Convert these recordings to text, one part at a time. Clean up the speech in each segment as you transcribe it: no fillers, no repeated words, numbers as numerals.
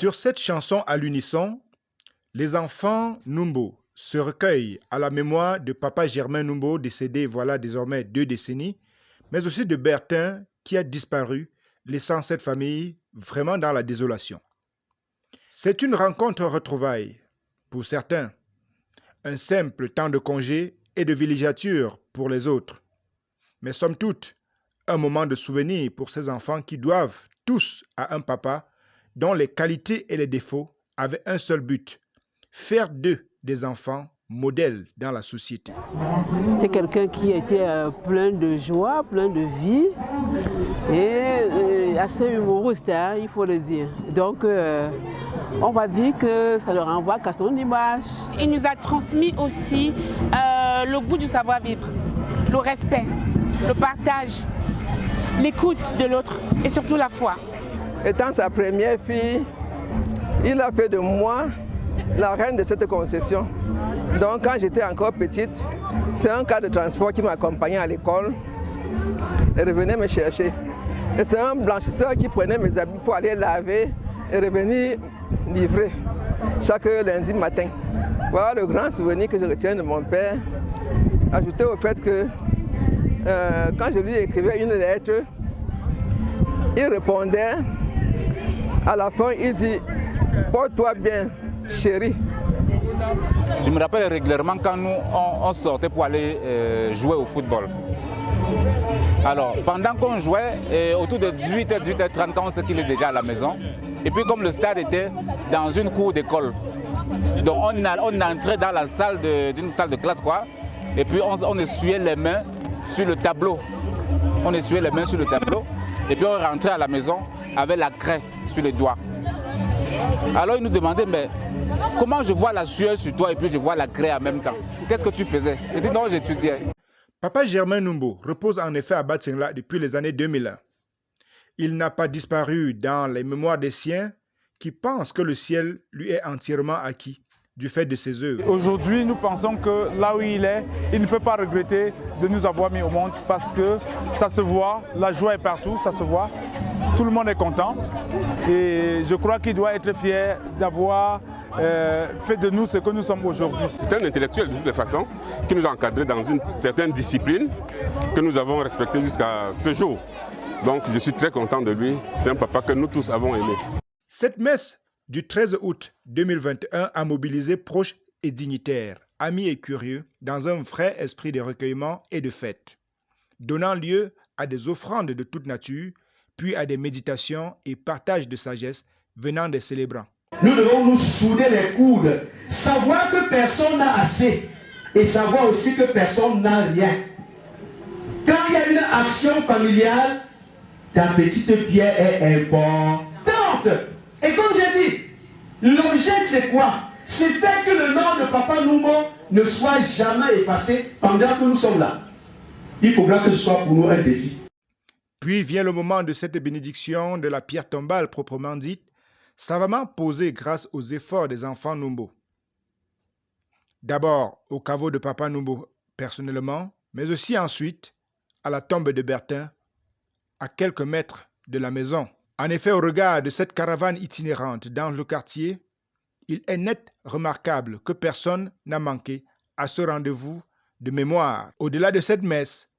Sur cette chanson à l'unisson, les enfants Numbo se recueillent à la mémoire de papa Germain Numbo, décédé voilà désormais 2 décennies, mais aussi de Bertin qui a disparu, laissant cette famille vraiment dans la désolation. C'est une rencontre retrouvaille pour certains, un simple temps de congé et de villégiature pour les autres. Mais somme toute, un moment de souvenir pour ces enfants qui doivent tous à un papa dont les qualités et les défauts avaient un seul but, faire d'eux des enfants modèles dans la société. C'est quelqu'un qui était plein de joie, plein de vie et assez humoriste, hein, il faut le dire. Donc, on va dire que ça le renvoie qu'à son image. Il nous a transmis aussi le goût du savoir-vivre, le respect, le partage, l'écoute de l'autre et surtout la foi. Étant sa première fille, il a fait de moi la reine de cette concession. Donc quand j'étais encore petite, c'est un cas de transport qui m'accompagnait à l'école et revenait me chercher. Et c'est un blanchisseur qui prenait mes habits pour aller laver et revenir livrer chaque lundi matin. Voilà le grand souvenir que je retiens de mon père. Ajouté au fait que quand je lui écrivais une lettre, il répondait, à la fin il dit « Porte-toi bien, chérie ». Je me rappelle régulièrement quand nous on sortait pour aller jouer au football. Alors pendant qu'on jouait, autour de 18h, 18h30, quand on sait qu'il est déjà à la maison, et puis comme le stade était dans une cour d'école, donc on entrait dans la salle d'une salle de classe quoi, et puis on essuyait les mains sur le tableau. On essuyait les mains sur le tableau, et puis on rentrait à la maison avec la craie sur les doigts. Alors il nous demandait, mais comment je vois la sueur sur toi et puis je vois la craie en même temps? Qu'est-ce que tu faisais? Je dis non, j'étudiais. Papa Germain Numbo repose en effet à Batsingla depuis les années 2001. Il n'a pas disparu dans les mémoires des siens qui pensent que le ciel lui est entièrement acquis du fait de ses œuvres. Aujourd'hui, nous pensons que là où il est, il ne peut pas regretter de nous avoir mis au monde parce que ça se voit, la joie est partout, ça se voit, tout le monde est content et je crois qu'il doit être fier d'avoir fait de nous ce que nous sommes aujourd'hui. C'est un intellectuel de toutes les façons qui nous a encadrés dans une certaine discipline que nous avons respectée jusqu'à ce jour. Donc je suis très content de lui, c'est un papa que nous tous avons aimé. Cette messe du 13 août 2021 a mobilisé proches et dignitaires, amis et curieux, dans un vrai esprit de recueillement et de fête, donnant lieu à des offrandes de toute nature, puis à des méditations et partages de sagesse venant des célébrants. Nous devons nous souder les coudes, savoir que personne n'a assez et savoir aussi que personne n'a rien. Quand il y a une action familiale, ta petite pierre est importante. Et comme j'ai dit, l'objet c'est quoi? C'est faire que le nom de Papa Numbo ne soit jamais effacé pendant que nous sommes là. Il faudra que ce soit pour nous un défi. Puis vient le moment de cette bénédiction de la pierre tombale proprement dite, savamment posée grâce aux efforts des enfants Numbo. D'abord au caveau de Papa Numbo personnellement, mais aussi ensuite à la tombe de Bertin, à quelques mètres de la maison. En effet, au regard de cette caravane itinérante dans le quartier, il est net remarquable que personne n'a manqué à ce rendez-vous de mémoire. Au-delà de cette messe,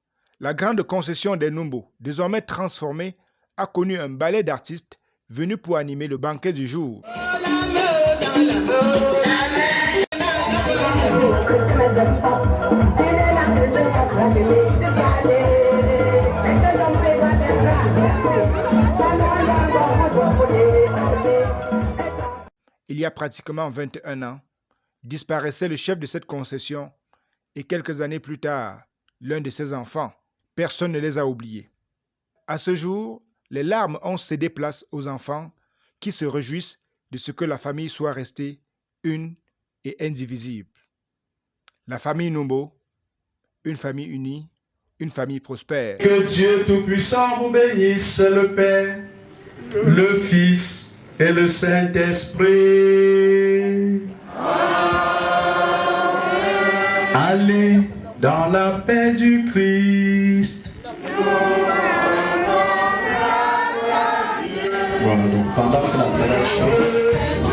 la grande concession des Numbo, désormais transformée, a connu un ballet d'artistes venus pour animer le banquet du jour. Il y a pratiquement 21 ans, disparaissait le chef de cette concession et quelques années plus tard, l'un de ses enfants. Personne ne les a oubliés. À ce jour, les larmes ont cédé place aux enfants qui se réjouissent de ce que la famille soit restée une et indivisible. La famille Numbo, une famille unie, une famille prospère. Que Dieu Tout-Puissant vous bénisse, le Père, le Fils et le Saint-Esprit. Allez dans la paix du Christ. Voilà, donc pendant que la colère chante,